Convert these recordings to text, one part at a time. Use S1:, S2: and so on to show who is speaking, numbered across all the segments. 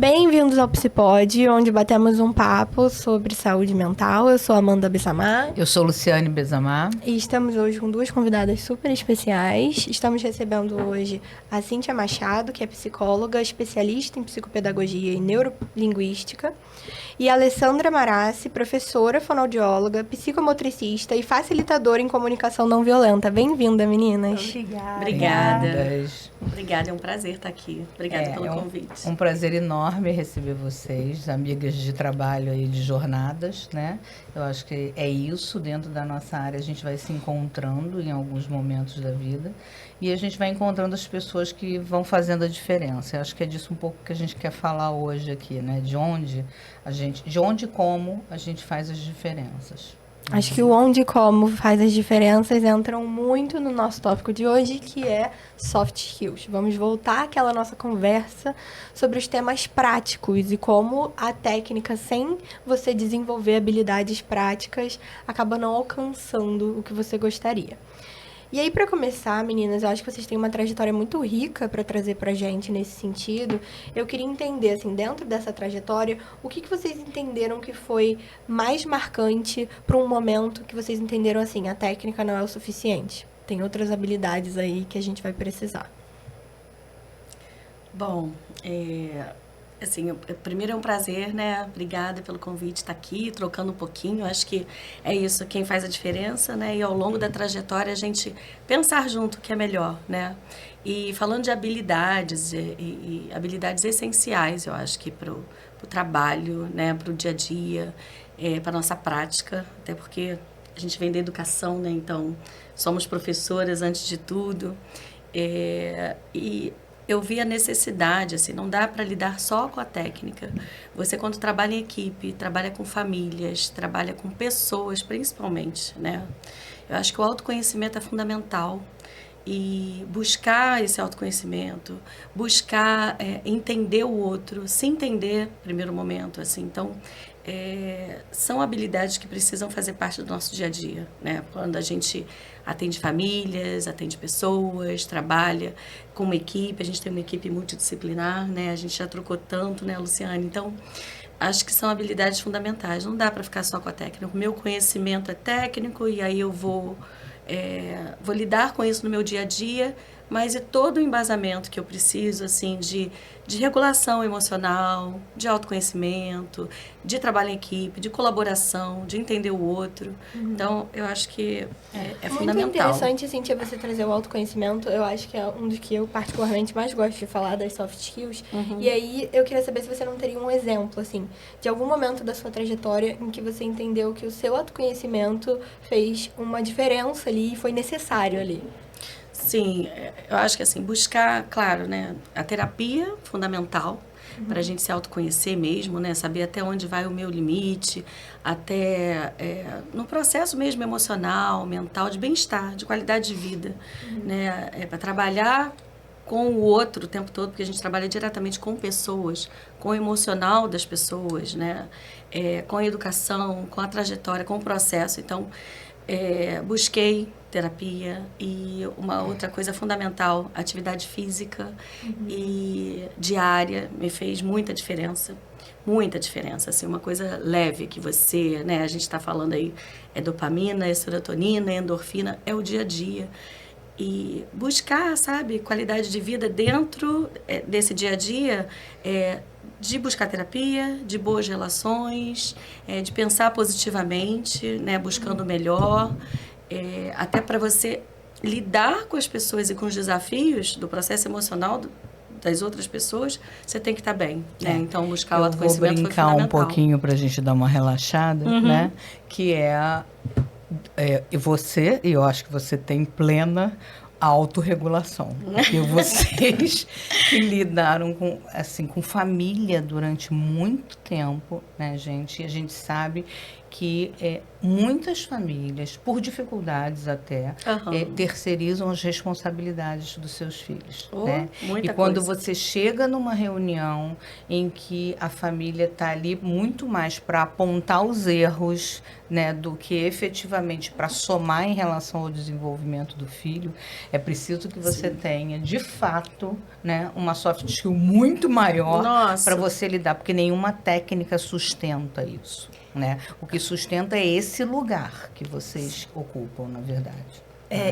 S1: Bem-vindos ao Psipod, onde batemos um papo sobre saúde mental. Eu sou Amanda Bessamar.
S2: Eu sou Luciane Bessamar.
S1: E estamos hoje com duas convidadas super especiais. Estamos recebendo hoje a Cíntia Machado, que é psicóloga, especialista em psicopedagogia e neurolinguística. E a Alessandra Marassi, professora, fonoaudióloga, psicomotricista e facilitadora em comunicação não violenta. Bem-vinda, meninas.
S3: Obrigada, é um prazer estar aqui. Obrigada pelo convite.
S2: Um prazer enorme receber vocês, amigas de trabalho aí, de jornadas, né? Eu acho que é isso, dentro da nossa área, a gente vai se encontrando em alguns momentos da vida e a gente vai encontrando as pessoas que vão fazendo a diferença. Eu acho que é disso um pouco que a gente quer falar hoje aqui, né? De onde e como a gente faz as diferenças.
S1: Acho que o onde e como faz as diferenças entram muito no nosso tópico de hoje, que é soft skills. Vamos voltar àquela nossa conversa sobre os temas práticos e como a técnica, sem você desenvolver habilidades práticas, acaba não alcançando o que você gostaria. E aí, para começar, meninas, eu acho que vocês têm uma trajetória muito rica para trazer para a gente nesse sentido. Eu queria entender, assim, dentro dessa trajetória, o que vocês entenderam que foi mais marcante para um momento que vocês entenderam, assim, a técnica não é o suficiente. Tem outras habilidades aí que a gente vai precisar.
S3: Bom, assim, primeiro é um prazer, né? Obrigada pelo convite, estar aqui, trocando um pouquinho. Acho que é isso, quem faz a diferença, né? E ao longo da trajetória a gente pensar junto o que é melhor, né? E falando de habilidades e habilidades essenciais, eu acho que para o trabalho, né? Para o dia a dia, para a nossa prática, até porque a gente vem da educação, né? Então, somos professoras antes de tudo. E eu vi a necessidade, assim, não dá para lidar só com a técnica. Você, quando trabalha em equipe, trabalha com famílias, trabalha com pessoas, principalmente, né? Eu acho que o autoconhecimento é fundamental. E buscar esse autoconhecimento, buscar entender o outro, se entender no primeiro momento, assim. Então, são habilidades que precisam fazer parte do nosso dia a dia, né? Quando a gente atende famílias, atende pessoas, trabalha com uma equipe, a gente tem uma equipe multidisciplinar, né? A gente já trocou tanto, né, Luciane? Então, acho que são habilidades fundamentais. Não dá para ficar só com a técnica. O meu conhecimento é técnico e aí eu vou lidar com isso no meu dia a dia, mas é todo o embasamento que eu preciso, assim, de regulação emocional, de autoconhecimento, de trabalho em equipe, de colaboração, de entender o outro. Então, eu acho que é fundamental.
S1: Muito interessante, Cíntia, você trazer o autoconhecimento. Eu acho que é um dos que eu particularmente mais gosto de falar, das soft skills. E aí, eu queria saber se você não teria um exemplo, assim, de algum momento da sua trajetória em que você entendeu que o seu autoconhecimento fez uma diferença ali e foi necessário ali.
S3: Sim, eu acho que assim, buscar, claro, né, a terapia fundamental para a gente se autoconhecer mesmo, né, saber até onde vai o meu limite, até no processo mesmo emocional, mental, de bem-estar, de qualidade de vida, né, para trabalhar com o outro o tempo todo, porque a gente trabalha diretamente com pessoas, com o emocional das pessoas, né, com a educação, com a trajetória, com o processo. Então, busquei terapia e uma outra coisa fundamental, atividade física e diária, me fez muita diferença, assim, uma coisa leve que você, né, a gente está falando aí, dopamina, serotonina, endorfina, é o dia a dia. E buscar, sabe, qualidade de vida dentro desse dia a dia, de buscar terapia, de boas relações, de pensar positivamente, né, buscando o melhor, até para você lidar com as pessoas e com os desafios do processo emocional das outras pessoas, você tem que estar bem, né? Então, buscar o autoconhecimento foi fundamental.
S2: Eu vou brincar um pouquinho para a gente dar uma relaxada, né? Que você, e eu acho que você tem plena autorregulação. Porque vocês que lidaram com família durante muito tempo, né, gente? E a gente sabe que muitas famílias, por dificuldades até, terceirizam as responsabilidades dos seus filhos. Né? E quando você chega numa reunião em que a família está ali muito mais para apontar os erros, né, do que efetivamente para somar em relação ao desenvolvimento do filho, é preciso que você tenha, de fato, né, uma soft skill muito maior para você lidar, porque nenhuma técnica sustenta isso. Né? O que sustenta é esse lugar que vocês ocupam, na verdade.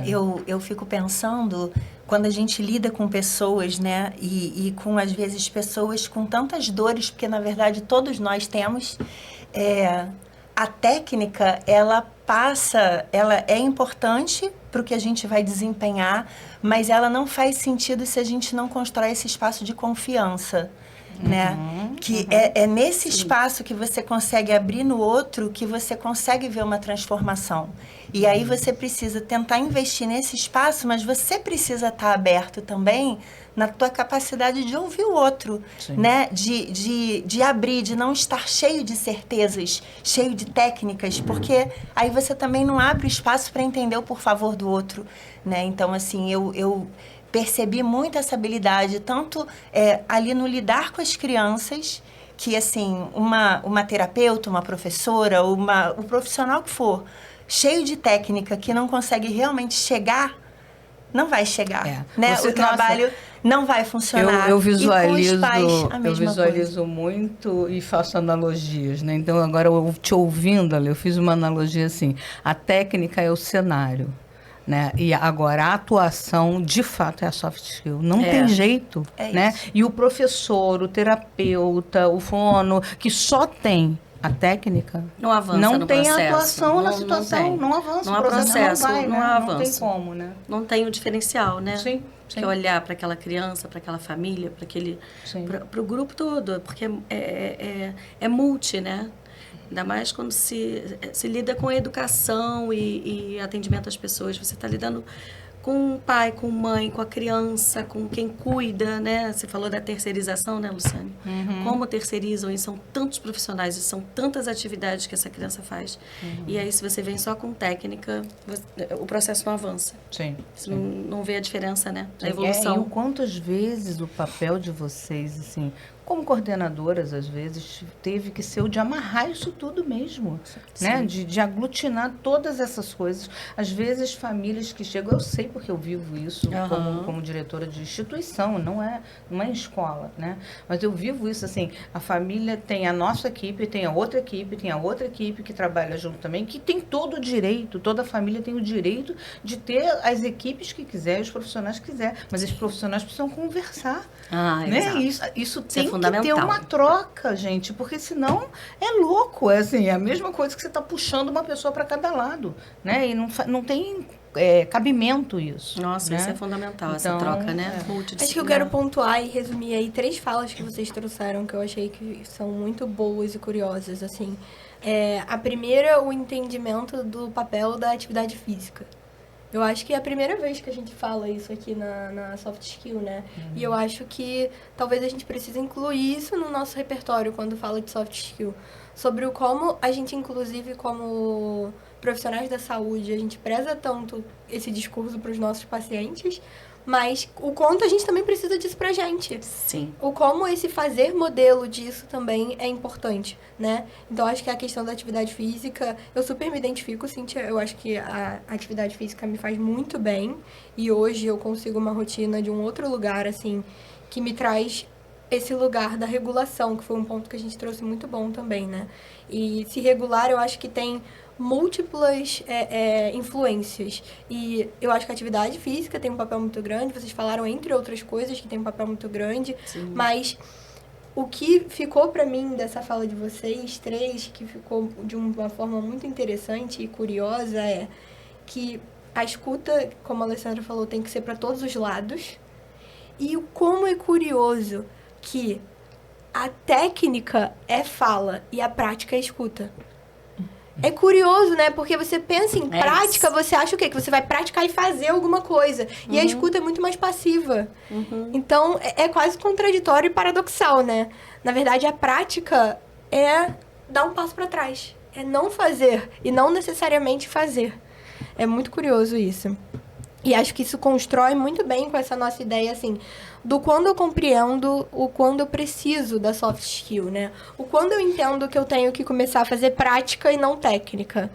S4: Eu fico pensando, quando a gente lida com pessoas, né, e com, às vezes, pessoas com tantas dores, porque, na verdade, todos nós temos, a técnica, ela é importante para o que a gente vai desempenhar, mas ela não faz sentido se a gente não constrói esse espaço de confiança. Né? Que é nesse espaço que você consegue abrir no outro que você consegue ver uma transformação. E aí você precisa tentar investir nesse espaço, mas você precisa estar aberto também na tua capacidade de ouvir o outro, né? De abrir, de não estar cheio de certezas, cheio de técnicas, porque aí você também não abre o espaço para entender o por favor do outro, né? Então, assim, eu percebi muito essa habilidade, tanto ali no lidar com as crianças, que, assim, uma terapeuta, uma professora, o profissional que for, cheio de técnica, que não consegue realmente chegar, não vai chegar, né? O trabalho não vai funcionar.
S2: Eu visualizo,
S4: e com os pais, a mesma
S2: coisa. Muito e faço analogias, né? Então, agora, eu te ouvindo, eu fiz uma analogia assim, a técnica é o cenário. Né? E agora a atuação, de fato, é a soft skill. Não tem jeito. Né? Isso. E o professor, o terapeuta, o fono, que só tem a técnica,
S3: não avança
S2: não
S3: no
S2: tem
S3: processo.
S2: Atuação na situação, não avança.
S3: Não há processo,
S2: não vai,
S3: não
S2: né?
S3: há avanço.
S2: Não tem como, né?
S3: Não tem o diferencial, né?
S2: Sim.
S3: Que olhar para aquela criança, para aquela família, para o grupo todo, porque é multi, né? Ainda mais quando se lida com educação e atendimento às pessoas. Você está lidando com o pai, com a mãe, com a criança, com quem cuida, né? Você falou da terceirização, né, Luciane? Como terceirizam, e são tantos profissionais, e são tantas atividades que essa criança faz. E aí, se você vem só com técnica, o processo não avança.
S2: Sim.
S3: Você não vê a diferença, né? A evolução.
S2: E o quantas vezes o papel de vocês, assim, como coordenadoras, às vezes, teve que ser o de amarrar isso tudo mesmo, né? De aglutinar todas essas coisas. Às vezes, famílias que chegam, eu sei porque eu vivo isso como diretora de instituição, não é escola, né? Mas eu vivo isso, assim, a família tem a nossa equipe, tem a outra equipe, tem a outra equipe que trabalha junto também, que tem todo o direito, toda a família tem o direito de ter as equipes que quiser, os profissionais que quiser, mas esses profissionais precisam conversar, né? Isso tem que ter uma troca, gente, porque senão é louco, é a mesma coisa que você está puxando uma pessoa para cada lado, né? E não tem cabimento isso.
S3: Nossa,
S2: né?
S3: Isso é fundamental, essa troca, né?
S1: Acho que eu quero pontuar e resumir aí 3 falas que vocês trouxeram, que eu achei que são muito boas e curiosas, assim. A primeira, o entendimento do papel da atividade física. Eu acho que é a primeira vez que a gente fala isso aqui na Soft Skill, né? E eu acho que talvez a gente precise incluir isso no nosso repertório quando fala de Soft Skill. Sobre o como a gente, inclusive, como profissionais da saúde, a gente preza tanto esse discurso para os nossos pacientes, mas o quanto a gente também precisa disso pra gente.
S3: Sim.
S1: O como esse fazer modelo disso também é importante, né? Então, acho que a questão da atividade física, eu super me identifico, Cíntia, eu acho que a atividade física me faz muito bem, e hoje eu consigo uma rotina de um outro lugar, assim, que me traz esse lugar da regulação, que foi um ponto que a gente trouxe muito bom também, né? E se regular, eu acho que tem múltiplas influências. E eu acho que a atividade física tem um papel muito grande. Vocês falaram, entre outras coisas, que tem um papel muito grande.
S3: Sim.
S1: Mas o que ficou pra mim dessa fala de vocês, 3, que ficou de uma forma muito interessante e curiosa, é que a escuta, como a Alessandra falou, tem que ser para todos os lados. E o como é curioso que a técnica é fala e a prática é escuta. É curioso, né? Porque você pensa em prática, você acha o quê? Que você vai praticar e fazer alguma coisa. E a escuta é muito mais passiva. Então, é quase contraditório e paradoxal, né? Na verdade, a prática é dar um passo para trás. não fazer e não necessariamente fazer. É muito curioso isso. E acho que isso constrói muito bem com essa nossa ideia, assim, do quando eu compreendo, o quando eu preciso da soft skill, né? O quando eu entendo que eu tenho que começar a fazer prática e não técnica.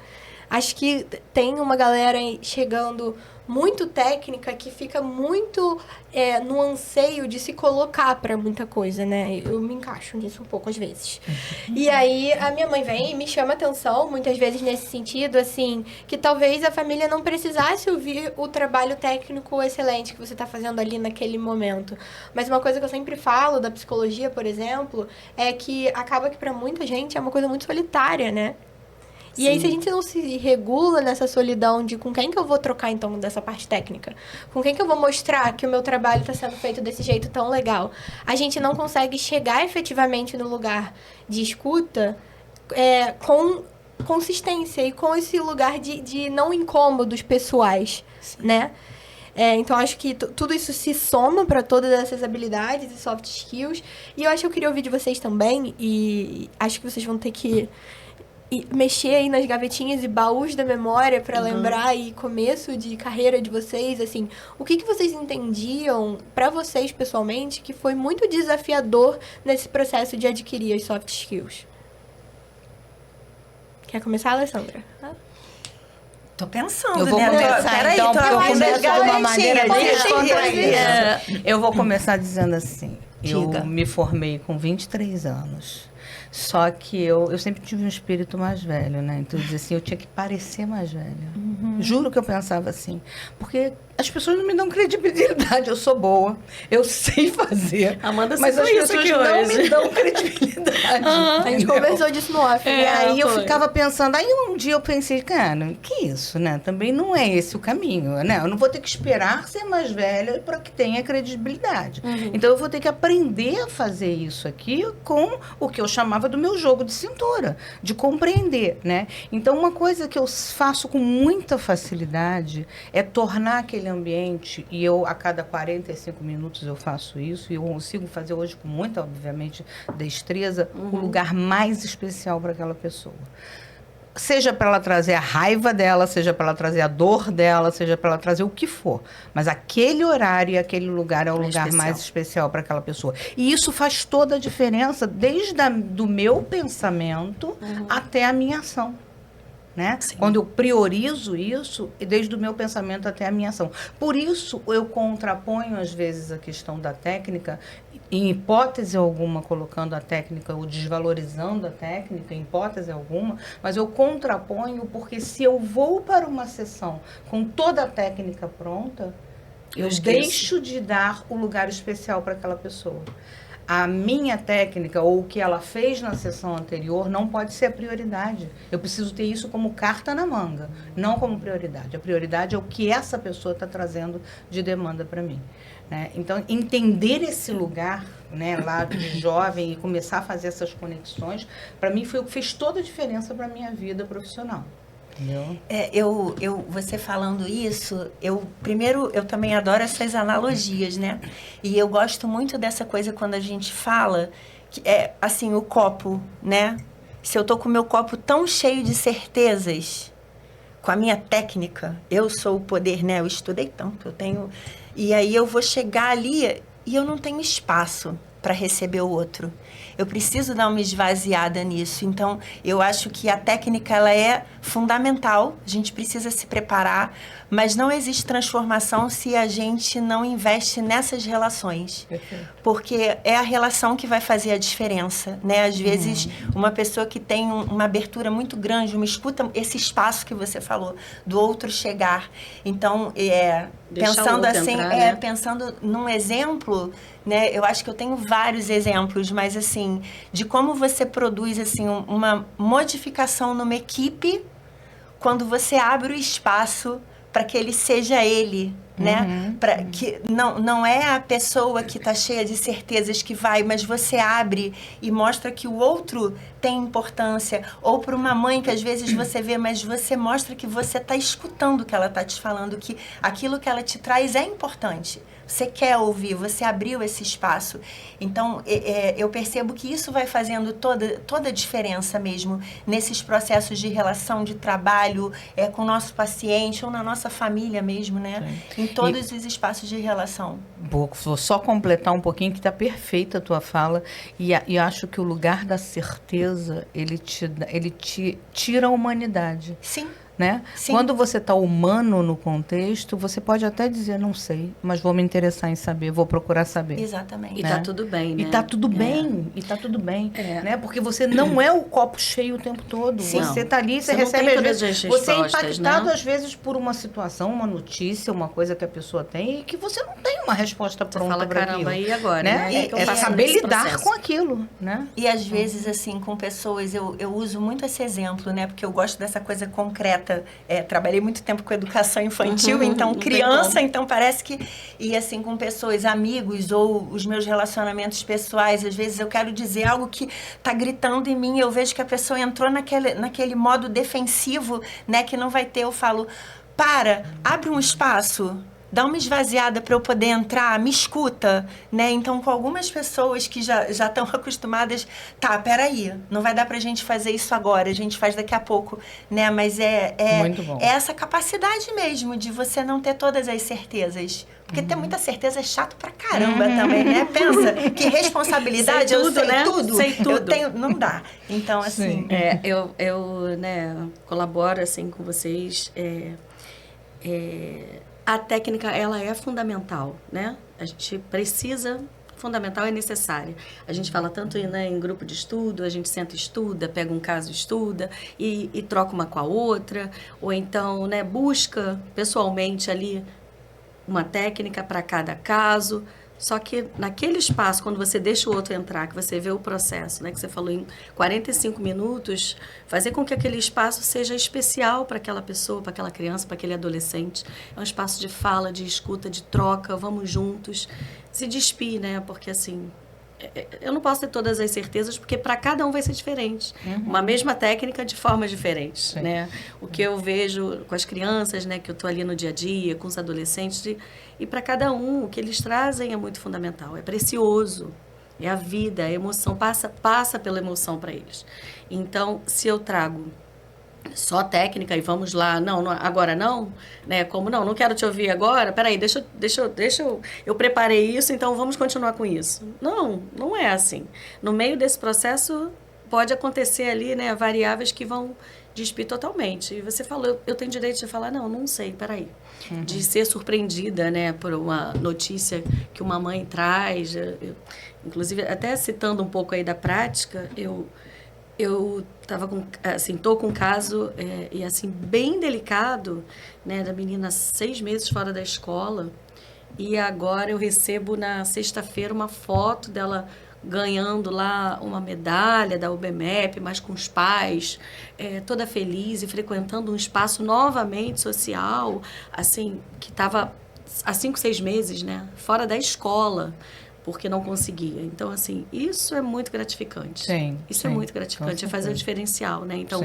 S1: Acho que tem uma galera chegando muito técnica que fica muito no anseio de se colocar para muita coisa, né? Eu me encaixo nisso um pouco às vezes. E aí a minha mãe vem e me chama atenção, muitas vezes nesse sentido, assim, que talvez a família não precisasse ouvir o trabalho técnico excelente que você está fazendo ali naquele momento. Mas uma coisa que eu sempre falo da psicologia, por exemplo, é que acaba que para muita gente é uma coisa muito solitária, né? E aí, se a gente não se regula nessa solidão de com quem que eu vou trocar, então, dessa parte técnica, com quem que eu vou mostrar que o meu trabalho está sendo feito desse jeito tão legal, a gente não consegue chegar efetivamente no lugar de escuta com consistência e com esse lugar de não incômodos pessoais, né? Então, acho que tudo isso se soma para todas essas habilidades e soft skills. E eu acho que eu queria ouvir de vocês também, e acho que vocês vão ter que mexer aí nas gavetinhas e baús da memória para lembrar aí começo de carreira de vocês, assim, o que vocês entendiam para vocês pessoalmente que foi muito desafiador nesse processo de adquirir as soft skills? Quer começar, Alessandra?
S4: Tô pensando,
S2: eu vou começar, então, porque eu começo de uma maneira descontraída. Eu vou começar dizendo assim, eu me formei com 23 anos. Só que eu sempre tive um espírito mais velho, né? Então, eu dizia assim, eu tinha que parecer mais velha. Juro que eu pensava assim. Porque as pessoas não me dão credibilidade. Eu sou boa, eu sei fazer.
S3: Amanda,
S2: mas as pessoas não me dão credibilidade.
S1: A gente conversou disso no off.
S2: E aí eu ficava pensando, aí um dia eu pensei, cara, que isso, né? Também não é esse o caminho, né? Eu não vou ter que esperar ser mais velha para que tenha credibilidade. Então eu vou ter que aprender a fazer isso aqui com o que eu chamava do meu jogo de cintura, de compreender, né? Então uma coisa que eu faço com muita facilidade é tornar aquele ambiente, e eu a cada 45 minutos eu faço isso, e eu consigo fazer hoje com muita, obviamente, destreza, o lugar mais especial para aquela pessoa. Seja para ela trazer a raiva dela, seja para ela trazer a dor dela, seja para ela trazer o que for. Mas aquele horário e aquele lugar é o lugar mais especial para aquela pessoa. E isso faz toda a diferença, desde do meu pensamento até a minha ação. Né? Quando eu priorizo isso, desde o meu pensamento até a minha ação. Por isso, eu contraponho, às vezes, a questão da técnica, em hipótese alguma, colocando a técnica ou desvalorizando a técnica, em hipótese alguma, mas eu contraponho porque se eu vou para uma sessão com toda a técnica pronta, eu deixo de dar o lugar especial para aquela pessoa. A minha técnica ou o que ela fez na sessão anterior não pode ser a prioridade. Eu preciso ter isso como carta na manga, não como prioridade. A prioridade é o que essa pessoa está trazendo de demanda para mim. Né? Então, entender esse lugar, né, lá de jovem e começar a fazer essas conexões, para mim foi o que fez toda a diferença para a minha vida profissional.
S4: Você falando isso, primeiro, eu também adoro essas analogias, né? E eu gosto muito dessa coisa quando a gente fala, que assim, o copo, né? Se eu tô com o meu copo tão cheio de certezas, com a minha técnica, eu sou o poder, né? Eu estudei tanto, eu tenho... E aí eu vou chegar ali e eu não tenho espaço para receber o outro. Eu preciso dar uma esvaziada nisso. Então, eu acho que a técnica ela é fundamental. A gente precisa se preparar, mas não existe transformação se a gente não investe nessas relações. Porque é a relação que vai fazer a diferença, né? Às vezes, uma pessoa que tem uma abertura muito grande, uma escuta, esse espaço que você falou, do outro chegar. Então, pensando assim, entrar, né? Pensando num exemplo, né? Eu acho que eu tenho vários exemplos, mas assim, de como você produz assim uma modificação numa equipe quando você abre o espaço para que ele seja ele, né? Que não é a pessoa que está cheia de certezas que vai, mas você abre e mostra que o outro tem importância. Ou para uma mãe que às vezes você vê, mas você mostra que você está escutando o que ela está te falando, que aquilo que ela te traz é importante. você quer ouvir, você abriu esse espaço. Então, eu percebo que isso vai fazendo toda a diferença mesmo nesses processos de relação, de trabalho com o nosso paciente ou na nossa família mesmo, né?
S2: Sim.
S4: Em todos os espaços de relação.
S2: Vou só completar um pouquinho, que está perfeita a tua fala, e acho que o lugar da certeza, ele te tira a humanidade.
S4: Sim.
S2: Né?
S4: Sim.
S2: Quando você está humano no contexto, você pode até dizer, não sei, mas vou me interessar em saber, vou procurar saber.
S4: Exatamente.
S3: E
S2: né?
S3: tá tudo bem, né?
S2: E tá tudo bem, né? Porque você não é o copo cheio o tempo todo.
S3: Sim.
S2: Você tá ali, você
S3: Você não
S2: recebe
S3: tem
S2: às
S3: todas
S2: vezes,
S3: as
S2: você é
S3: respostas,
S2: impactado
S3: né?
S2: às vezes por uma situação, uma notícia, uma coisa que a pessoa tem e que você não tem uma resposta
S3: Você
S2: pronta
S3: fala,
S2: para
S3: caramba,
S2: aquilo.
S3: e agora?
S2: Né?
S3: Né? O que eu
S2: É
S3: faço
S2: saber
S3: nesse
S2: lidar
S3: processo?
S2: com aquilo, né?
S4: E às vezes, assim, com pessoas, eu uso muito esse exemplo, né? Porque eu gosto dessa coisa concreta. Trabalhei muito tempo com educação infantil, então
S3: não tem
S4: criança,
S3: como.
S4: então parece que... E assim, com pessoas, amigos ou os meus relacionamentos pessoais, às vezes eu quero dizer algo que tá gritando em mim, eu vejo que a pessoa entrou naquele modo defensivo, né? Que não vai ter, eu falo, abre um espaço... Dá uma esvaziada para eu poder entrar, me escuta, né? Então, com algumas pessoas que já estão acostumadas, peraí, não vai dar pra gente fazer isso agora, a gente faz daqui a pouco, né? Mas
S2: Muito bom.
S4: é essa capacidade mesmo de você não ter todas as certezas. Porque ter muita certeza é chato pra caramba também, né? Pensa, que responsabilidade,
S3: Sei
S4: eu
S3: tudo,
S4: sei
S3: né?
S4: tudo,
S3: Sei tudo.
S4: eu tenho, não dá. Então, assim...
S3: Eu né, colaboro assim com vocês. A técnica, ela é fundamental, né? A gente precisa, fundamental é necessária. A gente fala tanto né, em grupo de estudo, a gente senta e estuda, pega um caso e estuda e troca uma com a outra, ou então né, busca pessoalmente ali uma técnica para cada caso. Só que naquele espaço, quando você deixa o outro entrar, que você vê o processo, né, que você falou em 45 minutos, fazer com que aquele espaço seja especial para aquela pessoa, para aquela criança, para aquele adolescente. É um espaço de fala, de escuta, de troca, vamos juntos. Se despir, né? Porque assim, eu não posso ter todas as certezas, porque para cada um vai ser diferente. Uma mesma técnica de formas diferentes, né? O que eu vejo com as crianças, né, que eu estou ali no dia a dia, com os adolescentes, e para cada um, o que eles trazem é muito fundamental, é precioso, é a vida, a emoção, passa pela emoção para eles. Então, se eu trago só técnica e vamos lá, agora não, né? Como não quero te ouvir agora, peraí, deixa eu preparei isso, então vamos continuar com isso. Não é assim. No meio desse processo pode acontecer ali, né, variáveis que vão despir totalmente. E você falou, eu tenho direito de falar, não sei, peraí. De ser surpreendida, né, por uma notícia que uma mãe traz. Inclusive, até citando um pouco aí da prática, eu tô com um caso e assim bem delicado, né, da menina 6 meses fora da escola, e agora eu recebo na sexta-feira uma foto dela ganhando lá uma medalha da UBMEP, mas com os pais, toda feliz e frequentando um espaço novamente social, assim, que estava há 5, 6 meses, né, fora da escola, porque não conseguia. Então, assim, isso é muito gratificante. Isso é muito gratificante, é fazer o diferencial, né? Então,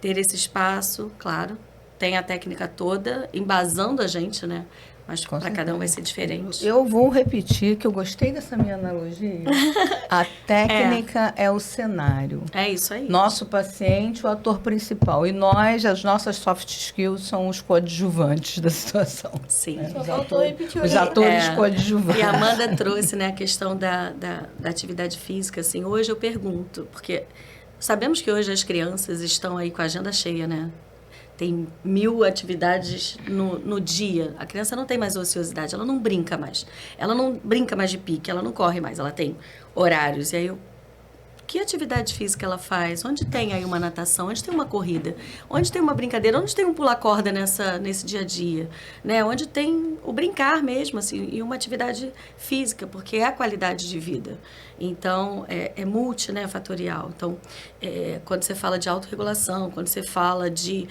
S3: ter esse espaço, claro, tem a técnica toda, embasando a gente, né? Mas para cada um vai ser diferente.
S2: Eu vou repetir que eu gostei dessa minha analogia. A técnica é o cenário.
S3: É isso aí.
S2: Nosso paciente, o ator principal. E nós, as nossas soft skills, são os coadjuvantes da situação.
S3: Sim.
S2: Os atores coadjuvantes.
S3: E a Amanda trouxe, né, a questão da atividade física. Assim, hoje eu pergunto, porque sabemos que hoje as crianças estão aí com a agenda cheia, né? Tem 1000 atividades no dia. A criança não tem mais ociosidade, ela não brinca mais. Ela não brinca mais de pique, ela não corre mais, ela tem horários. E aí, que atividade física ela faz? Onde tem aí uma natação? Onde tem uma corrida? Onde tem uma brincadeira? Onde tem um pular-corda nesse dia a dia? Né? Onde tem o brincar mesmo, assim, e uma atividade física, porque é a qualidade de vida. Então, é multi, né, fatorial. Então, quando você fala de autorregulação, quando você fala de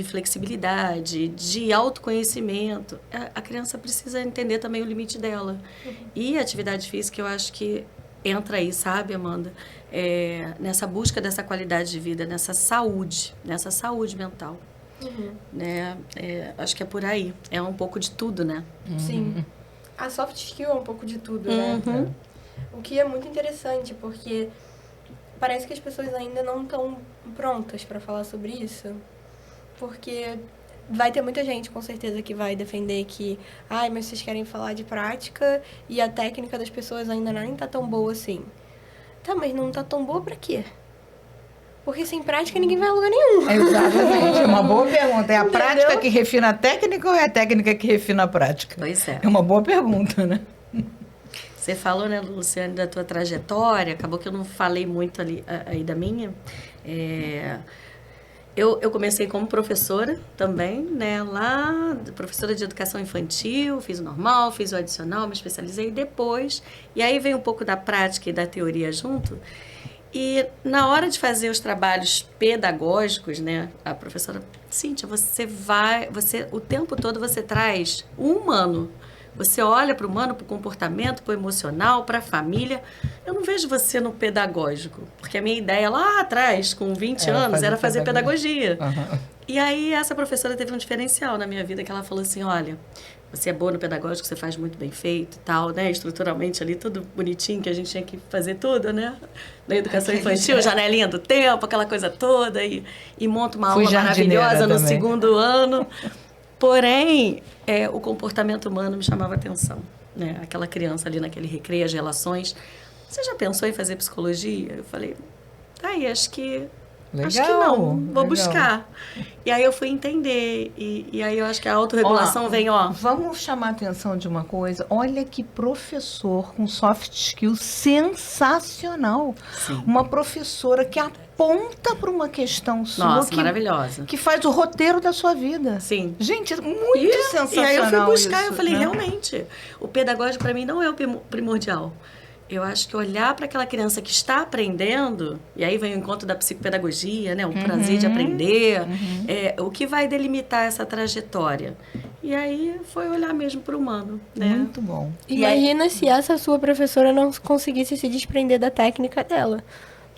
S3: flexibilidade, de autoconhecimento, a criança precisa entender também o limite dela. E a atividade física, eu acho que entra aí, sabe, Amanda? Nessa busca dessa qualidade de vida, nessa saúde mental. Né? Acho que é por aí. É um pouco de tudo, né?
S1: Sim. a soft skill é um pouco de tudo, né? O que é muito interessante, porque parece que as pessoas ainda não estão prontas para falar sobre isso. Porque vai ter muita gente, com certeza, que vai defender que mas vocês querem falar de prática e a técnica das pessoas ainda nem tá tão boa assim. Tá, mas não tá tão boa pra quê? Porque sem prática ninguém vai a lugar nenhum.
S2: Exatamente, é uma boa pergunta. É a prática que refina a técnica ou é a técnica que refina a prática?
S3: Pois é.
S2: É uma boa pergunta, né?
S3: Você falou, né, Luciane, da tua trajetória, acabou que eu não falei muito aí da minha. Eu comecei como professora também, né, lá, professora de educação infantil, fiz o normal, fiz o adicional, me especializei depois, e aí veio um pouco da prática e da teoria junto. E na hora de fazer os trabalhos pedagógicos, né, a professora, Cíntia, o tempo todo você traz o humano. Você olha para o humano, para o comportamento, para o emocional, para a família. Eu não vejo você no pedagógico, porque a minha ideia lá atrás, com 20 anos, era fazer pedagogia. E aí essa professora teve um diferencial na minha vida, que ela falou assim, olha, você é boa no pedagógico, você faz muito bem feito e tal, né? Estruturalmente ali, tudo bonitinho, que a gente tinha que fazer tudo, né? Na educação infantil, janelinha do tempo, aquela coisa toda, e monta uma aula maravilhosa no segundo ano. Porém, o comportamento humano me chamava atenção, né? Aquela criança ali naquele recreio, as relações. Você já pensou em fazer psicologia? Eu falei, acho que não, vou buscar. E aí eu fui entender, e aí eu acho que a autorregulação vem,
S2: Vamos chamar a atenção de uma coisa, olha que professor com soft skills sensacional.
S3: Sim.
S2: Uma professora que aponta para uma questão sua.
S3: Nossa, maravilhosa.
S2: Que faz o roteiro da sua vida.
S3: Sim.
S2: Gente, muito sensacional.
S3: E aí eu fui buscar,
S2: isso,
S3: eu falei,
S2: né?
S3: realmente, o pedagógico para mim não é o primordial. Eu acho que olhar para aquela criança que está aprendendo, e aí vem o encontro da psicopedagogia, né? O prazer de aprender, o que vai delimitar essa trajetória. E aí foi olhar mesmo para o humano, né?
S2: Muito bom.
S1: Imagina se essa sua professora não conseguisse se desprender da técnica dela.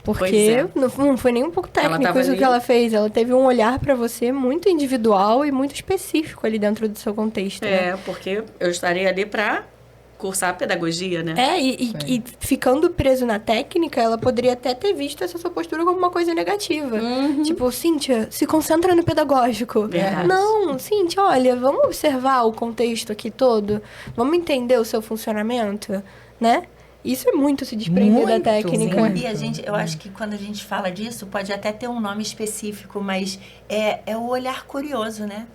S1: Porque não foi nem um pouco técnico isso que ela fez. Ela teve um olhar para você muito individual e muito específico ali dentro do seu contexto. Né?
S3: Porque eu estaria ali para cursar pedagogia, né?
S1: E ficando preso na técnica, ela poderia até ter visto essa sua postura como uma coisa negativa. Tipo, Cíntia, se concentra no pedagógico.
S3: Verdade.
S1: Não, Cíntia, olha, vamos observar o contexto aqui todo. Vamos entender o seu funcionamento, né? Isso é muito se desprender da técnica.
S4: Sim. E eu acho que quando a gente fala disso, pode até ter um nome específico, mas é o olhar curioso, né?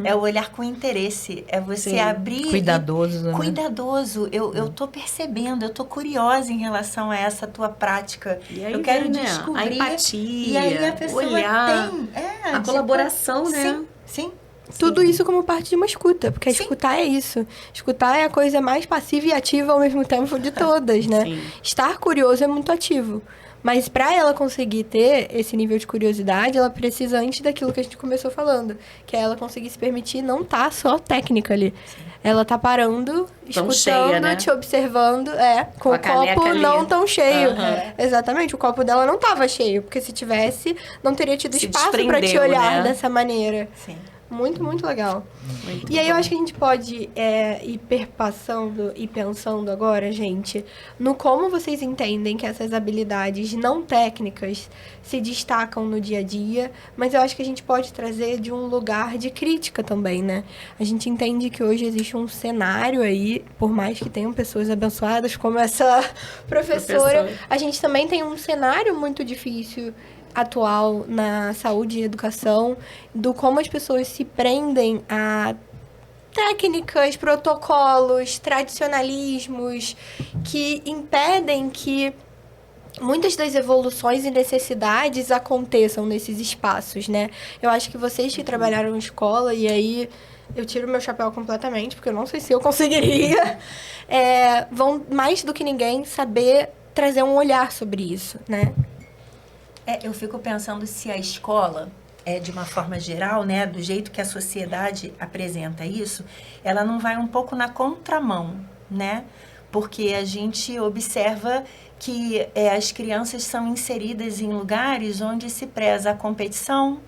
S4: É o olhar com interesse, é você abrir...
S2: Cuidadoso, né?
S4: Cuidadoso. Eu tô percebendo, eu tô curiosa em relação a essa tua prática.
S3: E aí
S4: eu quero
S3: vem,
S4: descobrir.
S3: A empatia,
S4: e aí a pessoa
S3: olhar,
S4: tem...
S3: a colaboração, né?
S4: Sim.
S1: Tudo isso como parte de uma escuta, porque escutar é isso. Escutar é a coisa mais passiva e ativa ao mesmo tempo de todas, né?
S3: Sim.
S1: Estar curioso é muito ativo. Mas para ela conseguir ter esse nível de curiosidade, ela precisa antes daquilo que a gente começou falando, que é ela conseguir se permitir não tá só técnica ali. Sim. Ela tá parando, escutando,
S3: cheia, né?
S1: te observando, com o copo não tão cheio. Exatamente, o copo dela não tava cheio, porque se tivesse, não teria tido espaço para te olhar dessa maneira.
S4: Sim.
S1: Muito, muito legal. E aí eu acho que a gente pode ir perpassando e pensando agora, gente, no como vocês entendem que essas habilidades não técnicas se destacam no dia a dia, mas eu acho que a gente pode trazer de um lugar de crítica também, né? A gente entende que hoje existe um cenário aí, por mais que tenham pessoas abençoadas como essa professora, a gente também tem um cenário muito difícil atual na saúde e educação, do como as pessoas se prendem a técnicas, protocolos, tradicionalismos que impedem que muitas das evoluções e necessidades aconteçam nesses espaços, né? Eu acho que vocês que trabalharam em escola, e aí eu tiro meu chapéu completamente, porque eu não sei se eu conseguiria, vão mais do que ninguém saber trazer um olhar sobre isso, né?
S4: Eu fico pensando se a escola, de uma forma geral, né, do jeito que a sociedade apresenta isso, ela não vai um pouco na contramão, né? Porque a gente observa que as crianças são inseridas em lugares onde se preza a competição,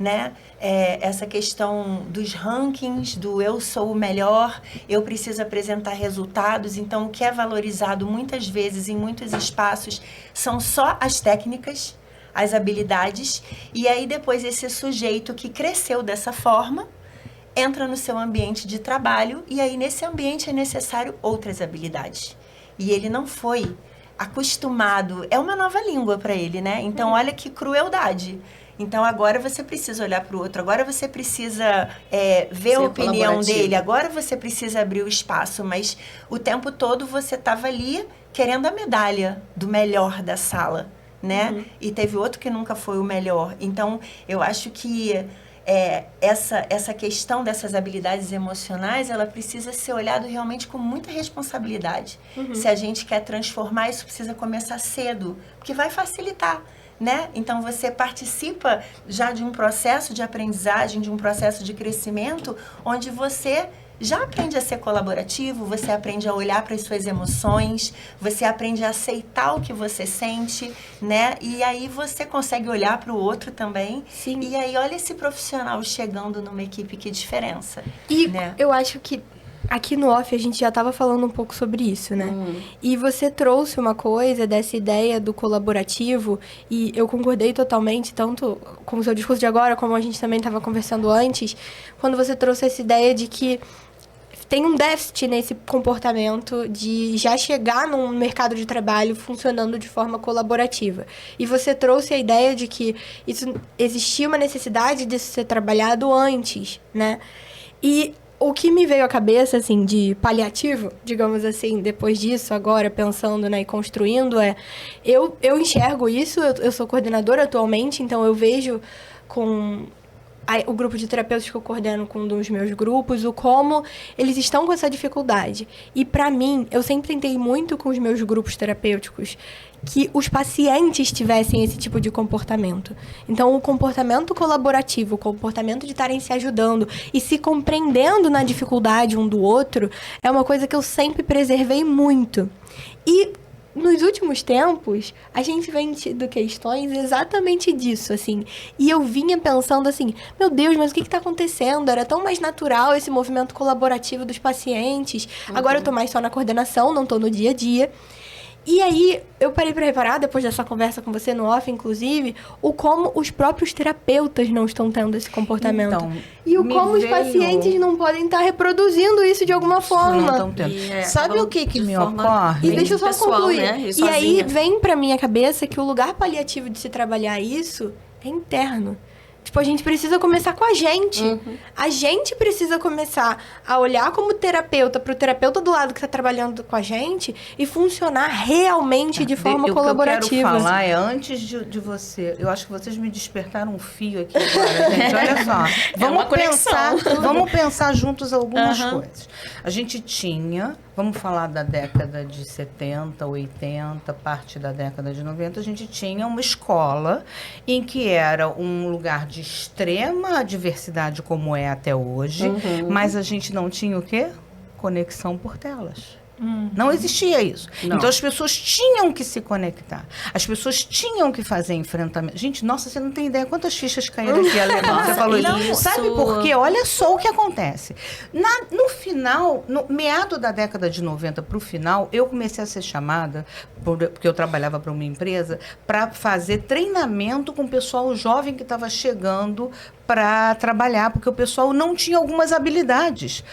S4: né? Essa questão dos rankings, do eu sou o melhor, eu preciso apresentar resultados. Então, o que é valorizado muitas vezes em muitos espaços são só as técnicas, as habilidades, e aí depois esse sujeito que cresceu dessa forma entra no seu ambiente de trabalho, e aí nesse ambiente é necessário outras habilidades. E ele não foi acostumado, é uma nova língua para ele, né? Então, olha que crueldade. Então, agora você precisa olhar para o outro, agora você precisa ver a opinião dele, agora você precisa abrir o espaço, mas o tempo todo você estava ali querendo a medalha do melhor da sala, né? E teve outro que nunca foi o melhor. Então, eu acho que essa questão dessas habilidades emocionais, ela precisa ser olhada realmente com muita responsabilidade. Se a gente quer transformar, isso precisa começar cedo, porque vai facilitar, né? Então, você participa já de um processo de aprendizagem, de um processo de crescimento, onde você já aprende a ser colaborativo, você aprende a olhar para as suas emoções, você aprende a aceitar o que você sente, né? E aí você consegue olhar para o outro também.
S1: Sim.
S4: E aí olha esse profissional chegando numa equipe, que diferença.
S1: E
S4: né?
S1: eu acho que aqui no off a gente já estava falando um pouco sobre isso, né? E você trouxe uma coisa dessa ideia do colaborativo, e eu concordei totalmente, tanto com o seu discurso de agora, como a gente também estava conversando antes, quando você trouxe essa ideia de que tem um déficit nesse comportamento de já chegar num mercado de trabalho funcionando de forma colaborativa. E você trouxe a ideia de que existia uma necessidade disso ser trabalhado antes, né? E o que me veio à cabeça, assim, de paliativo, digamos assim, depois disso, agora, pensando, né, e construindo, eu enxergo isso, eu sou coordenadora atualmente, então eu vejo com o grupo de terapeutas que eu coordeno com um dos meus grupos, o como eles estão com essa dificuldade. E, para mim, eu sempre tentei muito com os meus grupos terapêuticos que os pacientes tivessem esse tipo de comportamento. Então, o comportamento colaborativo, o comportamento de estarem se ajudando e se compreendendo na dificuldade um do outro, é uma coisa que eu sempre preservei muito. E nos últimos tempos, a gente vem tido questões exatamente disso, assim. E eu vinha pensando assim, meu Deus, mas o que está acontecendo? Era tão mais natural esse movimento colaborativo dos pacientes. Agora eu tô mais só na coordenação, não tô no dia a dia. E aí, eu parei para reparar, depois dessa conversa com você no off, inclusive, o como os próprios terapeutas não estão tendo esse comportamento.
S2: Então,
S1: e o como os pacientes não podem estar reproduzindo isso de alguma forma.
S2: Não estão tendo. Sabe o que me ocorre?
S1: E deixa eu só
S3: pessoal,
S1: concluir.
S3: né?
S1: E aí, vem pra minha cabeça que o lugar paliativo de se trabalhar isso é interno. Tipo, a gente precisa começar com a gente. A gente precisa começar a olhar como terapeuta pro terapeuta do lado que tá trabalhando com a gente e funcionar realmente de forma colaborativa.
S2: O que eu quero falar é, antes de você... Eu acho que vocês me despertaram um fio aqui agora, gente. Olha só. Vamos pensar juntos algumas coisas. A gente tinha... Vamos falar da década de 70, 80, parte da década de 90. A gente tinha uma escola em que era um lugar de extrema diversidade, como é até hoje, mas a gente não tinha o quê? Conexão por telas. Não existia isso. Não. Então, as pessoas tinham que se conectar. As pessoas tinham que fazer enfrentamento. Gente, nossa, você não tem ideia quantas fichas caíram aqui, Alemão. Você falou isso. Sabe por quê? Olha só o que acontece. No final, no meado da década de 90 para o final, eu comecei a ser chamada, porque eu trabalhava para uma empresa, para fazer treinamento com o pessoal jovem que estava chegando para trabalhar, porque o pessoal não tinha algumas habilidades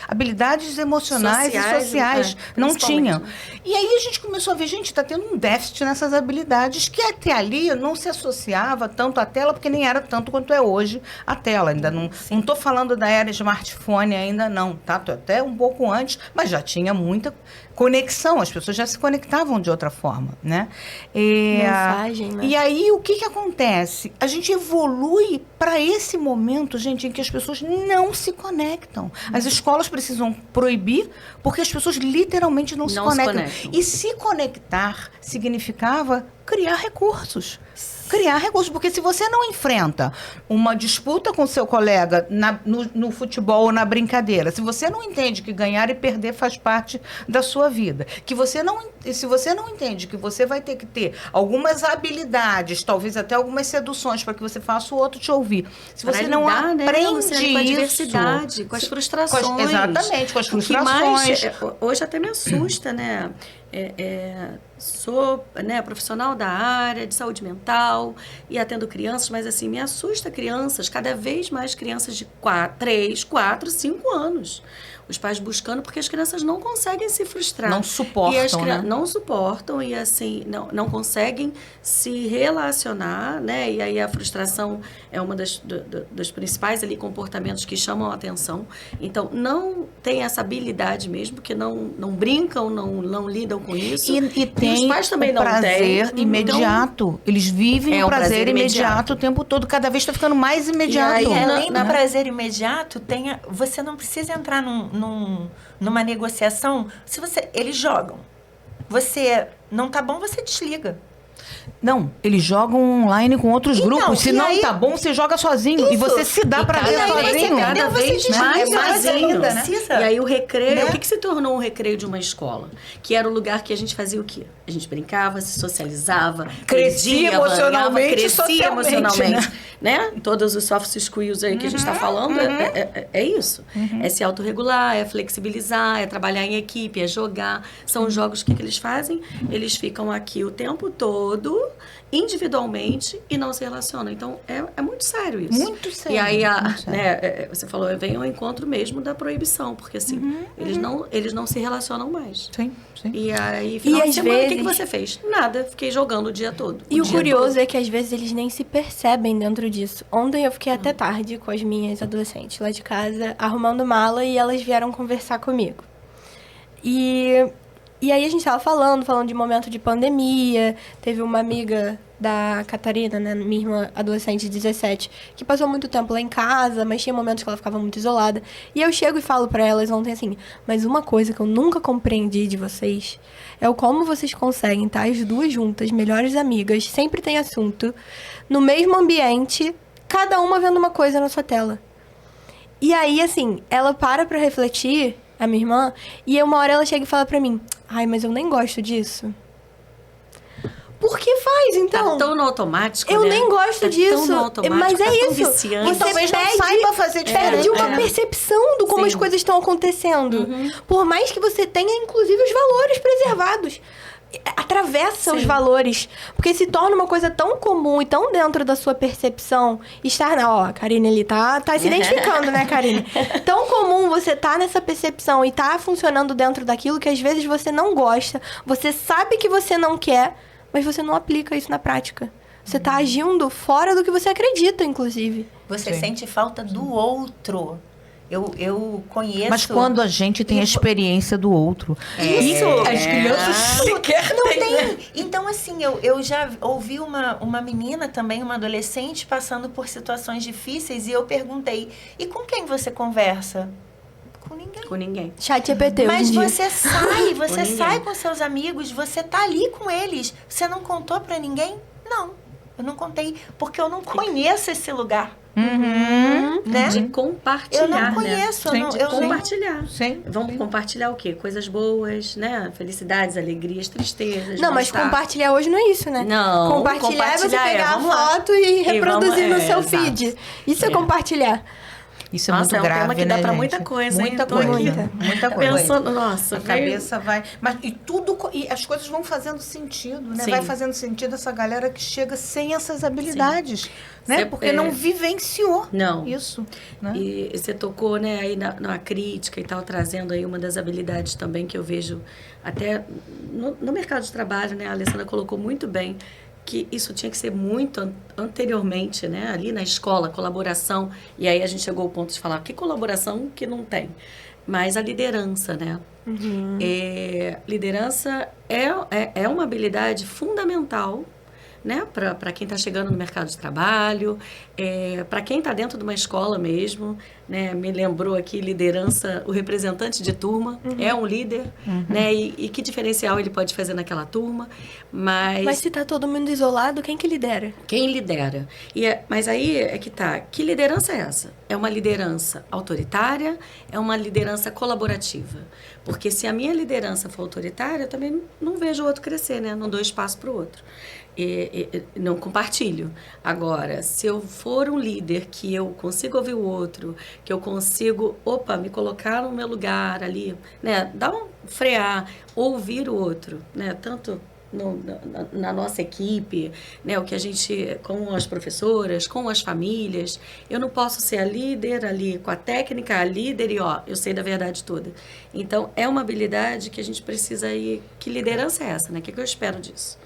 S2: emocionais e sociais, não tinham. E aí a gente começou a ver, gente, está tendo um déficit nessas habilidades que até ali não se associava tanto à tela, porque nem era tanto quanto é hoje a tela. Ainda não estou falando da era smartphone ainda não, tá? Tô até um pouco antes, mas já tinha muita conexão, as pessoas já se conectavam de outra forma, né?
S1: Mensagem, né?
S2: E aí, o que acontece? A gente evolui para esse momento, gente, em que as pessoas não se conectam. As escolas precisam proibir, porque as pessoas literalmente não se conectam. E se conectar significava criar recursos. Criar recursos, porque se você não enfrenta uma disputa com seu colega no futebol ou na brincadeira, se você não entende que ganhar e perder faz parte da sua vida, se você não entende que você vai ter que ter algumas habilidades, talvez até algumas seduções para que você faça o outro te ouvir, se você
S3: Pra
S2: não
S3: lidar, né,
S2: aprende
S3: Luciane, com a diversidade, com as frustrações.
S2: Exatamente, com as
S3: O que
S2: frustrações.
S3: mais, hoje até me assusta, né? Sou, né, profissional da área de saúde mental e atendo crianças, mas assim, me assusta crianças, cada vez mais crianças de 3, 4, 5 anos. Os pais buscando, porque as crianças não conseguem se frustrar.
S2: Não suportam, né?
S3: Não suportam e, assim, não conseguem se relacionar, né? E aí a frustração é uma dos principais ali comportamentos que chamam a atenção. Então, não tem essa habilidade mesmo, porque não brincam, não lidam com isso.
S2: E tem
S3: os pais também
S2: o
S3: não
S2: prazer
S3: têm.
S2: imediato.
S3: Então,
S2: Eles vivem o prazer imediato o tempo todo. Cada vez está ficando mais imediato.
S3: E aí,
S4: Além do prazer imediato, você não precisa entrar numa negociação. Eles jogam. Você não tá bom, você desliga.
S2: Não, eles jogam online com outros
S4: Então,
S2: grupos. Se
S4: e
S2: não
S4: aí-
S2: tá bom, você joga sozinho. E
S4: Isso.
S2: você se dá pra ver
S3: cada vez
S2: sozinho.
S3: cada
S4: Você
S3: vez
S4: desliga,
S3: mais
S4: mas
S3: sozinho.
S4: ainda, né? Precisa.
S3: E aí o recreio,
S4: Né?
S3: o que se tornou um recreio de uma escola? Que era o lugar que a gente fazia o quê? A gente brincava, se socializava,
S2: Crescia
S3: pedia,
S2: emocionalmente e
S3: crescia
S2: socialmente,
S3: emocionalmente, né? Todos os soft skills aí que a gente está falando é isso. É se autorregular, é flexibilizar, é trabalhar em equipe, é jogar. São jogos que eles fazem. Eles ficam aqui o tempo todo, individualmente, e não se relacionam. Então, é muito sério isso.
S2: Muito sério,
S3: E aí,
S2: muito sério.
S3: né, você falou, vem ao encontro mesmo da proibição, porque assim, eles não se relacionam mais.
S2: Sim, sim.
S3: E aí, final
S1: E
S3: de
S1: às
S3: semana, o que
S1: vezes-
S3: você fez? Nada, fiquei jogando o dia todo.
S1: E o
S3: dia
S1: curioso
S3: todo.
S1: é que às vezes eles nem se percebem dentro disso. Ontem eu fiquei até tarde com as minhas adolescentes lá de casa, arrumando mala, e elas vieram conversar comigo. E aí a gente tava falando de momento de pandemia. Teve uma amiga da Catarina, né, minha irmã adolescente de 17, que passou muito tempo lá em casa, mas tinha momentos que ela ficava muito isolada. E eu chego e falo pra elas ontem assim, mas uma coisa que eu nunca compreendi de vocês é o como vocês conseguem estar as duas juntas, melhores amigas, sempre tem assunto, no mesmo ambiente, cada uma vendo uma coisa na sua tela. E aí, assim, ela para pra refletir, a minha irmã, e uma hora ela chega e fala pra mim, ai, mas eu nem gosto disso. Por que faz, então?
S3: Tá tão no automático,
S1: Eu
S3: né?
S1: nem gosto
S3: Tá
S1: disso.
S3: tão no automático,
S1: Mas é
S3: tá tão
S1: isso.
S3: viciante.
S1: Você
S2: Talvez não
S1: perde,
S2: saiba fazer diferente.
S1: perde uma
S3: É.
S1: percepção do como
S3: Sim.
S1: as coisas estão acontecendo. Por mais que você tenha, inclusive, os valores preservados. Atravessa os valores. Porque se torna uma coisa tão comum e tão dentro da sua percepção. Estar na... Ó, a Karine ali tá se identificando, né, Karine? Tão comum você tá nessa percepção e tá funcionando dentro daquilo que às vezes você não gosta. Você sabe que você não quer, mas você não aplica isso na prática. Você tá agindo fora do que você acredita, inclusive.
S4: Você
S2: Sim.
S4: sente falta do outro. Eu conheço...
S2: Mas quando a gente tem a experiência do outro.
S4: Isso!
S2: As crianças sequer
S4: Não
S2: têm, né?
S4: tem. Então, assim, eu já ouvi uma menina também, uma adolescente, passando por situações difíceis, e eu perguntei, e com quem você conversa? Com ninguém.
S3: Com ninguém.
S1: Chat GPT hoje
S4: Mas
S1: em dia.
S4: você sai, você
S3: ninguém.
S4: sai com seus amigos, você tá ali com eles. Você não contou pra ninguém? Não, eu não contei, porque eu não conheço esse lugar, né?
S3: De compartilhar,
S4: Eu não
S3: né?
S4: conheço,
S2: Sim,
S3: De
S4: eu não...
S3: compartilhar.
S2: Sim.
S3: Vamos compartilhar o quê? Coisas boas, né? Felicidades, alegrias, tristezas.
S1: Não, mas
S3: mal-estar.
S1: compartilhar hoje não é isso, né?
S3: Não,
S1: Compartilhar é você
S3: compartilhar é,
S1: pegar a
S3: vamos lá.
S1: foto e reproduzir
S3: vamos-
S1: no seu
S3: exato.
S1: feed. Isso é compartilhar.
S2: Isso é
S3: Nossa,
S2: muito
S3: é um
S2: grave,
S3: tema que
S2: né,
S3: dá pra
S2: gente?
S3: muita coisa, hein?
S2: Muita
S3: Tô
S2: coisa.
S1: aqui
S2: Muita coisa.
S3: Pensando, nossa,
S2: A
S3: veio-
S2: cabeça vai... Mas, e tudo... E as coisas vão fazendo sentido, né?
S3: Sim.
S2: Vai fazendo sentido essa galera que chega sem essas habilidades, né?
S3: Cê-
S2: Porque não vivenciou
S3: Não.
S2: isso, né?
S3: E você tocou, né, aí na crítica e tal, trazendo aí uma das habilidades também que eu vejo até no mercado de trabalho, né? A Alessandra colocou muito bem que isso tinha que ser muito anteriormente, né? Ali na escola, colaboração. E aí a gente chegou ao ponto de falar, que colaboração que não tem? Mas a liderança, né? Liderança é uma habilidade fundamental né? Para quem está chegando no mercado de trabalho, para quem está dentro de uma escola mesmo, né? Me lembrou aqui liderança, o representante de turma é um líder, né? E que diferencial ele pode fazer naquela turma,
S1: Mas se tá todo mundo isolado, quem que lidera?
S3: quem lidera? Mas aí é que tá. Que liderança é essa? É uma liderança autoritária? É uma liderança colaborativa? Porque se a minha liderança for autoritária, eu também não vejo o outro crescer, né? Não dou espaço para o outro. Não compartilho. Agora, se eu for um líder que eu consigo ouvir o outro, que eu consigo, me colocar no meu lugar ali, né? Dar um frear, ouvir o outro, né? Tanto na nossa equipe, né, o que a gente, com as professoras, com as famílias, eu não posso ser a líder ali, com a técnica, a líder e eu sei da verdade toda. Então, é uma habilidade que a gente precisa ir, que liderança é essa, né? O que eu espero disso?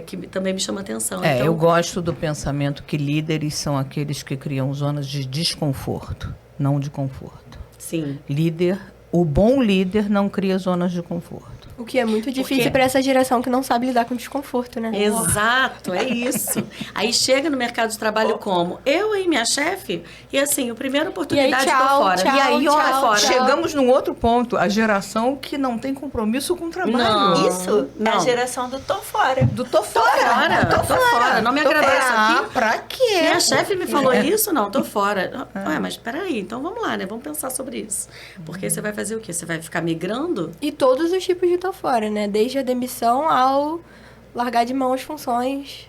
S3: Que também me chama atenção. Então,
S2: eu gosto do pensamento que líderes são aqueles que criam zonas de desconforto, não de conforto.
S3: Sim.
S2: O bom líder não cria zonas de conforto.
S1: O que é muito difícil para essa geração que não sabe lidar com desconforto, né?
S3: Exato, é isso. Aí chega no mercado de trabalho como? Eu e minha chefe, e assim, a primeira oportunidade
S1: tchau,
S3: tô fora.
S1: tchau,
S3: e aí,
S1: tchau,
S2: chegamos num outro ponto, a geração que não tem compromisso com o trabalho.
S3: Não.
S4: Isso é a geração do tô fora.
S2: Do tô fora.
S3: Tô fora. Não me agradou isso aqui.
S2: Pra quê?
S3: Minha chefe me falou isso? Não, tô fora. Ué, mas peraí, então vamos lá, né? Vamos pensar sobre isso. Porque você vai fazer o quê? Você vai ficar migrando?
S1: E todos os tipos de tô fora, né? Desde a demissão ao largar de mão as funções.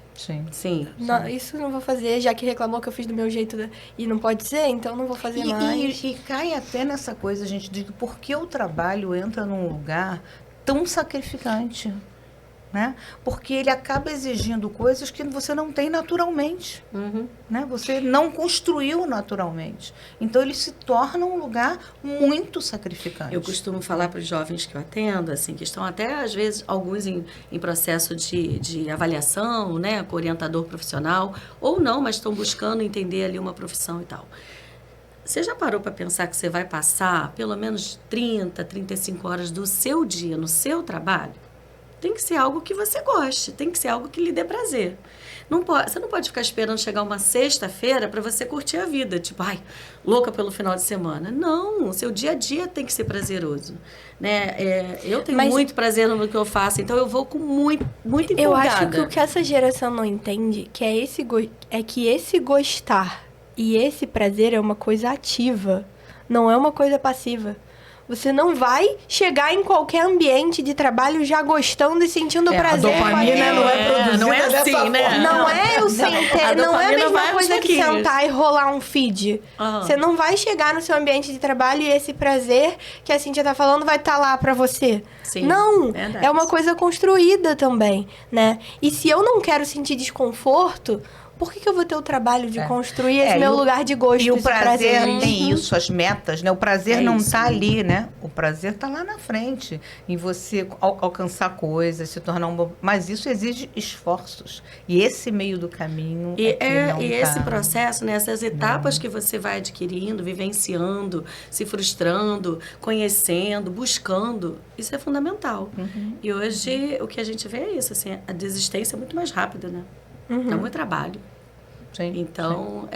S3: Sim.
S1: Não, isso não vou fazer, já que reclamou que eu fiz do meu jeito e não pode ser, então não vou fazer mais.
S2: E cai até nessa coisa, gente, de por que o trabalho entra num lugar tão sacrificante, né? Porque ele acaba exigindo coisas que você não tem naturalmente, né? Você não construiu naturalmente. Então, ele se torna um lugar muito sacrificante.
S3: Eu costumo falar para os jovens que eu atendo, assim, que estão até, às vezes, alguns em processo de avaliação, né, com orientador profissional, ou não, mas estão buscando entender ali uma profissão e tal. Você já parou para pensar que você vai passar pelo menos 30, 35 horas do seu dia no seu trabalho? Tem que ser algo que você goste, tem que ser algo que lhe dê prazer. Você não pode ficar esperando chegar uma sexta-feira para você curtir a vida, tipo, louca pelo final de semana. Não, o seu dia a dia tem que ser prazeroso, né? Eu tenho muito prazer no que eu faço, então eu vou com muito empolgada.
S1: Eu acho que o que essa geração não entende é que esse gostar e esse prazer é uma coisa ativa, não é uma coisa passiva. Você não vai chegar em qualquer ambiente de trabalho já gostando e sentindo prazer.
S2: A dopamina não é produzida
S3: não é assim,
S2: dessa
S3: né?
S2: forma.
S1: Não é eu sentar, não é a mesma coisa que sentar e rolar um feed. Você não vai chegar no seu ambiente de trabalho e esse prazer que a Cíntia tá falando vai estar lá pra você.
S3: Sim,
S1: não,
S3: verdade.
S1: é uma coisa construída também, né? E se eu não quero sentir desconforto, por que eu vou ter o trabalho de construir esse meu lugar de gosto?
S2: E o
S1: esse
S2: prazer tem isso, as metas, né? O prazer não está ali, né? O prazer está lá na frente, em você alcançar coisas, se tornar um bom... Mas isso exige esforços. E esse meio do caminho
S3: esse processo, né? Essas etapas que você vai adquirindo, vivenciando, se frustrando, conhecendo, buscando, isso é fundamental. E hoje o que a gente vê é isso, assim, a desistência é muito mais rápida, né? Dá muito trabalho.
S2: Sim,
S3: então,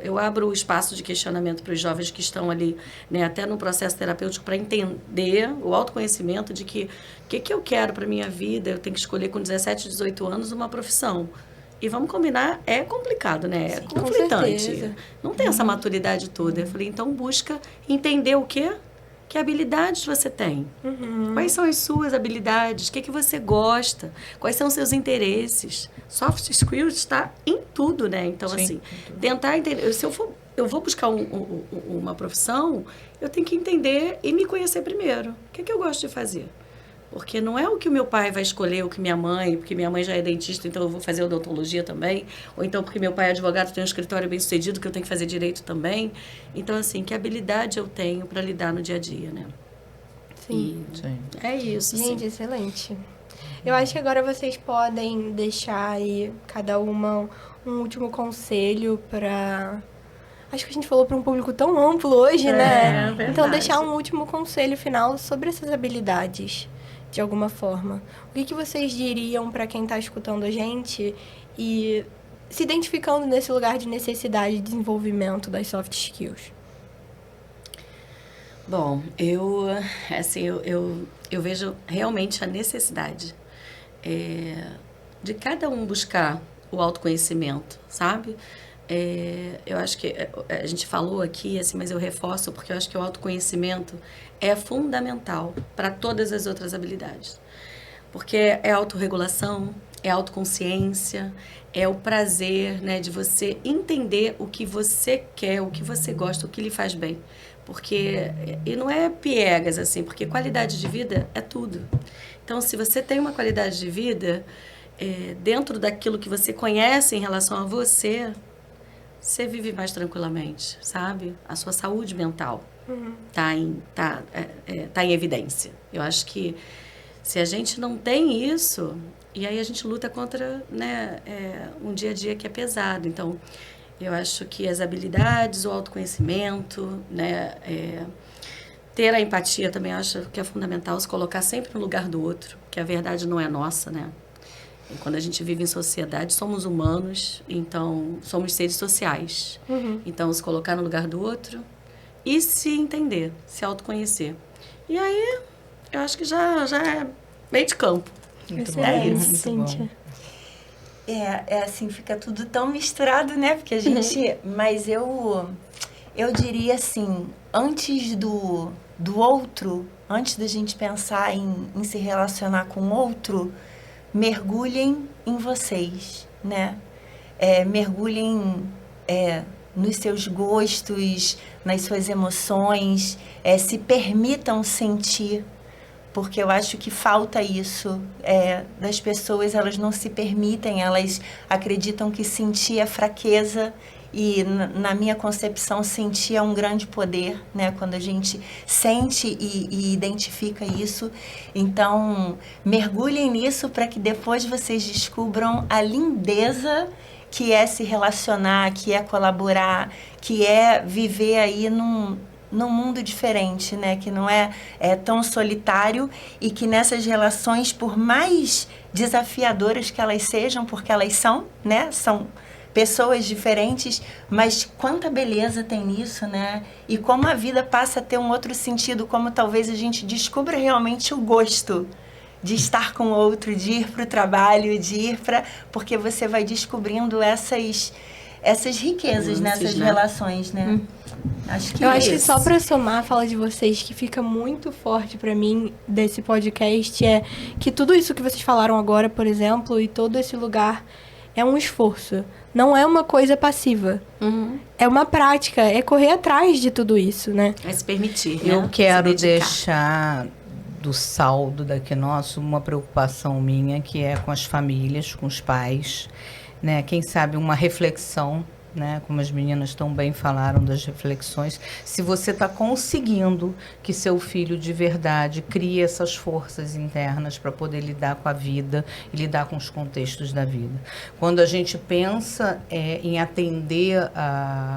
S3: eu abro o espaço de questionamento para os jovens que estão ali, né, até no processo terapêutico, para entender o autoconhecimento de que o que eu quero para a minha vida. Eu tenho que escolher com 17, 18 anos uma profissão. E vamos combinar, é complicado, né? É conflitante. Não tem essa maturidade toda. Eu falei, então busca entender o quê? Que habilidades você tem? Quais são as suas habilidades? O que você gosta? Quais são os seus interesses? Soft skills está em tudo, né? Então, assim, tentar entender. Se eu vou buscar uma profissão, eu tenho que entender e me conhecer primeiro. O que eu gosto de fazer? Porque não é o que o meu pai vai escolher, o que minha mãe, porque minha mãe já é dentista, então eu vou fazer odontologia também. Ou então porque meu pai é advogado, tem um escritório bem sucedido, que eu tenho que fazer direito também. Então, assim, que habilidade eu tenho para lidar no dia a dia, né?
S1: Sim.
S3: É isso,
S1: gente, excelente. Eu acho que agora vocês podem deixar aí, cada uma, um último conselho para... Acho que a gente falou para um público tão amplo hoje, né?
S3: Verdade.
S1: Então, deixar um último conselho final sobre essas habilidades de alguma forma. O que vocês diriam para quem está escutando a gente e se identificando nesse lugar de necessidade de desenvolvimento das soft skills?
S3: Bom, eu vejo realmente a necessidade de cada um buscar o autoconhecimento, sabe? Eu acho que a gente falou aqui, assim, mas eu reforço porque eu acho que o autoconhecimento é fundamental para todas as outras habilidades. Porque é autorregulação, é autoconsciência, é o prazer, né, de você entender o que você quer, o que você gosta, o que lhe faz bem. Porque, e não é piegas, assim, porque qualidade de vida é tudo. Então, se você tem uma qualidade de vida, dentro daquilo que você conhece em relação a você, você vive mais tranquilamente, sabe? A sua saúde mental tá em evidência. Eu acho que se a gente não tem isso, e aí a gente luta contra, né, um dia a dia que é pesado. Então, eu acho que as habilidades, o autoconhecimento, né, ter a empatia também acho que é fundamental, se colocar sempre no lugar do outro, que a verdade não é nossa, né? E quando a gente vive em sociedade, somos humanos, então somos seres sociais. Então, se colocar no lugar do outro e se entender, se autoconhecer. E aí, eu acho que já é meio de campo.
S1: Excelente, Cíntia.
S4: Assim, fica tudo tão misturado, né? Porque a gente... Mas eu diria assim, antes do outro, antes da gente pensar em se relacionar com o outro, mergulhem em vocês, né? Mergulhem nos seus gostos, nas suas emoções, se permitam sentir, porque eu acho que falta isso das pessoas, elas não se permitem, elas acreditam que sentir é fraqueza e, na minha concepção, sentir é um grande poder, né? Quando a gente sente e identifica isso. Então, mergulhem nisso para que depois vocês descubram a lindeza que é se relacionar, que é colaborar, que é viver aí num mundo diferente, né? Que não é tão solitário e que nessas relações, por mais desafiadoras que elas sejam, porque elas são, né? São pessoas diferentes, mas quanta beleza tem nisso, né? E como a vida passa a ter um outro sentido, como talvez a gente descubra realmente o gosto de estar com o outro, de ir para o trabalho, de ir para... Porque você vai descobrindo essas riquezas nessas relações, né?
S1: Eu acho que só para somar a fala de vocês, que fica muito forte para mim desse podcast, é que tudo isso que vocês falaram agora, por exemplo, e todo esse lugar é um esforço. Não é uma coisa passiva. É uma prática, é correr atrás de tudo isso, né?
S3: É se permitir, né?
S2: Eu quero deixar do saldo daqui nosso uma preocupação minha, que é com as famílias, com os pais, né? Quem sabe uma reflexão, né? Como as meninas tão bem falaram das reflexões, se você está conseguindo que seu filho de verdade crie essas forças internas para poder lidar com a vida e lidar com os contextos da vida. Quando a gente pensa em atender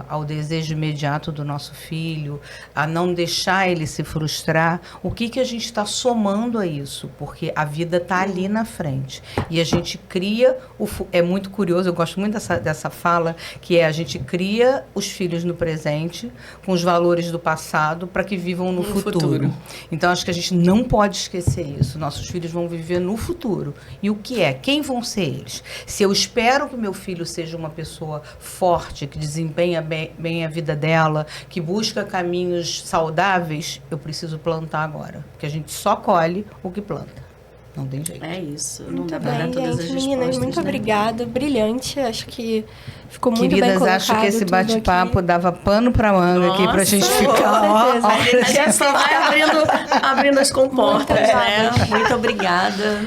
S2: ao desejo imediato do nosso filho, a não deixar ele se frustrar, o que a gente está somando a isso? Porque a vida está ali na frente. E a gente cria... É muito curioso, eu gosto muito dessa fala, que é a gente cria os filhos no presente com os valores do passado para que vivam no futuro. Então, acho que a gente não pode esquecer isso. Nossos filhos vão viver no futuro. E o que é? Quem vão ser eles? Se eu espero que meu filho seja uma pessoa forte, que desempenha bem a vida dela, que busca caminhos saudáveis, eu preciso plantar agora. Porque a gente só colhe o que planta. Não tem jeito.
S3: É isso. Não
S1: Muito
S3: dá pra dar
S1: bem,
S3: todas as
S1: gente.
S3: respostas,
S1: Meninas, muito
S3: né?
S1: obrigada. Brilhante. Acho que ficou muito
S2: Queridas,
S1: bem colocado.
S2: acho que esse
S1: tudo
S2: bate-papo
S1: aqui.
S2: dava pano pra manga aqui pra gente ficar.
S1: Com certeza.
S3: A gente só vai abrindo as comportas, né? Muito obrigada.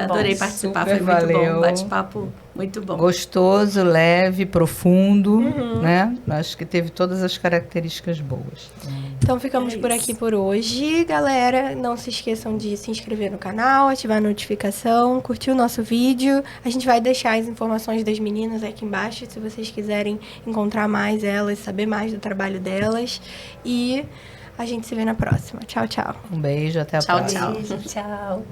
S3: Adorei participar,
S2: Super
S3: foi muito
S2: valeu.
S3: bom. Bate-papo muito bom.
S2: Gostoso, leve, profundo, né? Acho que teve todas as características boas.
S1: Então ficamos por aqui por hoje, galera. Não se esqueçam de se inscrever no canal, ativar a notificação, curtir o nosso vídeo. A gente vai deixar as informações das meninas aqui embaixo, se vocês quiserem encontrar mais elas, saber mais do trabalho delas. E a gente se vê na próxima. Tchau, tchau.
S2: Um beijo, até a
S3: Tchau,
S2: próxima.
S3: tchau.
S4: Beijo, tchau.